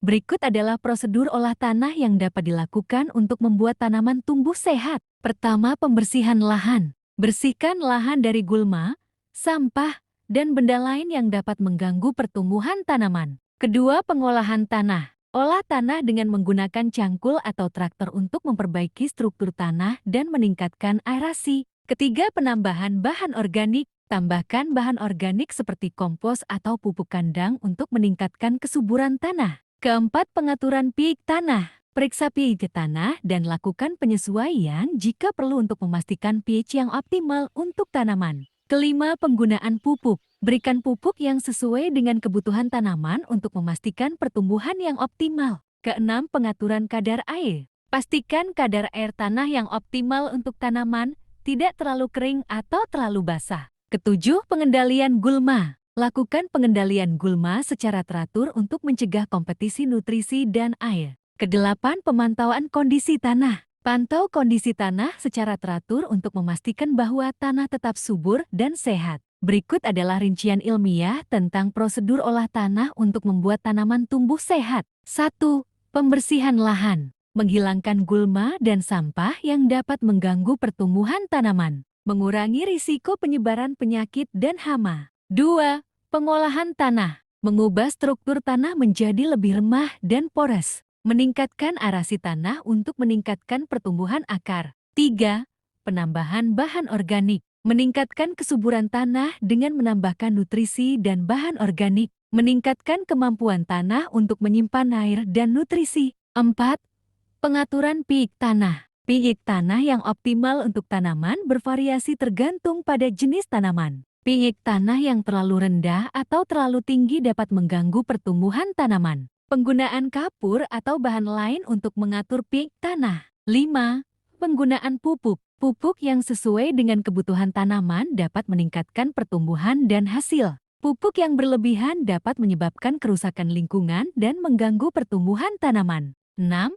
Berikut adalah prosedur olah tanah yang dapat dilakukan untuk membuat tanaman tumbuh sehat. Pertama, pembersihan lahan. Bersihkan lahan dari gulma, sampah, dan benda lain yang dapat mengganggu pertumbuhan tanaman. Kedua, pengolahan tanah. Olah tanah dengan menggunakan cangkul atau traktor untuk memperbaiki struktur tanah dan meningkatkan aerasi. Ketiga, penambahan bahan organik. Tambahkan bahan organik seperti kompos atau pupuk kandang untuk meningkatkan kesuburan tanah. Keempat, pengaturan pH tanah. Periksa pH tanah dan lakukan penyesuaian jika perlu untuk memastikan pH yang optimal untuk tanaman. Kelima, penggunaan pupuk. Berikan pupuk yang sesuai dengan kebutuhan tanaman untuk memastikan pertumbuhan yang optimal. Keenam, pengaturan kadar air. Pastikan kadar air tanah yang optimal untuk tanaman, tidak terlalu kering atau terlalu basah. Ketujuh, pengendalian gulma. Lakukan pengendalian gulma secara teratur untuk mencegah kompetisi nutrisi dan air. Kedelapan, pemantauan kondisi tanah. Pantau kondisi tanah secara teratur untuk memastikan bahwa tanah tetap subur dan sehat. Berikut adalah rincian ilmiah tentang prosedur olah tanah untuk membuat tanaman tumbuh sehat. 1. Pembersihan lahan. Menghilangkan gulma dan sampah yang dapat mengganggu pertumbuhan tanaman. Mengurangi risiko penyebaran penyakit dan hama. 2. Pengolahan tanah. Mengubah struktur tanah menjadi lebih remah dan pores. Meningkatkan aerasi tanah untuk meningkatkan pertumbuhan akar. 3. Penambahan bahan organik. Meningkatkan kesuburan tanah dengan menambahkan nutrisi dan bahan organik. Meningkatkan kemampuan tanah untuk menyimpan air dan nutrisi. 4. Pengaturan pH tanah. pH tanah yang optimal untuk tanaman bervariasi tergantung pada jenis tanaman. pH tanah yang terlalu rendah atau terlalu tinggi dapat mengganggu pertumbuhan tanaman. Penggunaan kapur atau bahan lain untuk mengatur pH tanah. 5. Penggunaan pupuk. Pupuk yang sesuai dengan kebutuhan tanaman dapat meningkatkan pertumbuhan dan hasil. Pupuk yang berlebihan dapat menyebabkan kerusakan lingkungan dan mengganggu pertumbuhan tanaman. 6.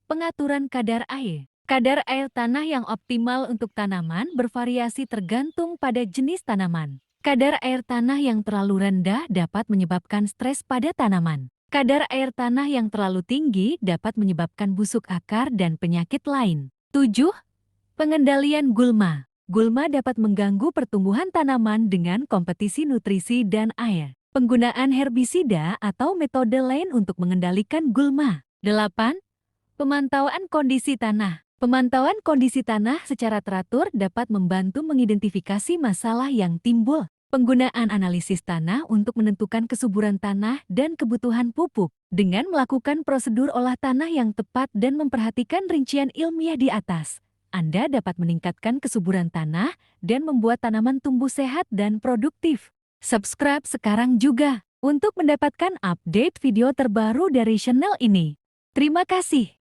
Pengaturan kadar air. Kadar air tanah yang optimal untuk tanaman bervariasi tergantung pada jenis tanaman. Kadar air tanah yang terlalu rendah dapat menyebabkan stres pada tanaman. Kadar air tanah yang terlalu tinggi dapat menyebabkan busuk akar dan penyakit lain. 7. Pengendalian gulma. Gulma dapat mengganggu pertumbuhan tanaman dengan kompetisi nutrisi dan air. Penggunaan herbisida atau metode lain untuk mengendalikan gulma. 8. Pemantauan kondisi tanah. Pemantauan kondisi tanah secara teratur dapat membantu mengidentifikasi masalah yang timbul. Penggunaan analisis tanah untuk menentukan kesuburan tanah dan kebutuhan pupuk. Dengan melakukan prosedur olah tanah yang tepat dan memperhatikan rincian ilmiah di atas, Anda dapat meningkatkan kesuburan tanah dan membuat tanaman tumbuh sehat dan produktif. Subscribe sekarang juga untuk mendapatkan update video terbaru dari channel ini. Terima kasih.